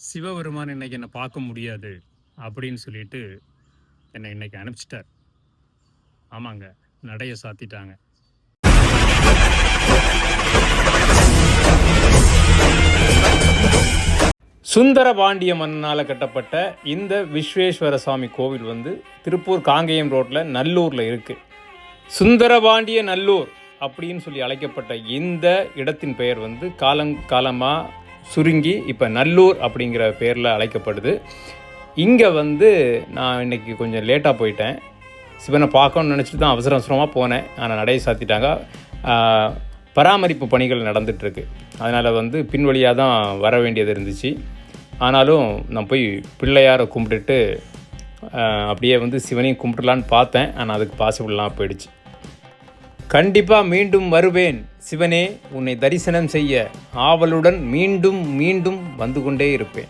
சிவபெருமான் இன்னைக்கு என்னை பார்க்க முடியாது அப்படின்னு சொல்லிட்டு என்னை இன்னைக்கு அனுப்பிச்சிட்டார். ஆமாங்க, நடைய சாத்திட்டாங்க. சுந்தரபாண்டிய மன்னனால் கட்டப்பட்ட இந்த விஸ்வேஸ்வர சுவாமி கோவில் வந்து திருப்பூர் காங்கேயம் ரோட்டில் நல்லூரில் இருக்குது. சுந்தரபாண்டிய நல்லூர் அப்படின்னு சொல்லி அழைக்கப்பட்ட இந்த இடத்தின் பெயர் வந்து காலங்காலமாக சுருங்கி இப்போ நல்லூர் அப்படிங்கிற பேரில் அழைக்கப்படுது. இங்கே வந்து நான் இன்றைக்கி கொஞ்சம் லேட்டாக போயிட்டேன். சிவனை பார்க்கணும்னு நினச்சிட்டு தான் அவசரமாக போனேன். ஆனால் நடைய சாத்திட்டாங்க. பராமரிப்பு பணிகள் நடந்துகிட்ருக்கு. அதனால் வந்து பின்வழியாக தான் வர வேண்டியது இருந்துச்சு. ஆனாலும் நான் போய் பிள்ளையாரை கும்பிட்டுட்டு அப்படியே வந்து சிவனையும் கும்பிடலான்னு பார்த்தேன். ஆனால் அதுக்கு பாசிபிள்லாம் போயிடுச்சு. கண்டிப்பாக மீண்டும் வருவேன். சிவனே, உன்னை தரிசனம் செய்ய ஆவலுடன் மீண்டும் மீண்டும் வந்து கொண்டே இருப்பேன்.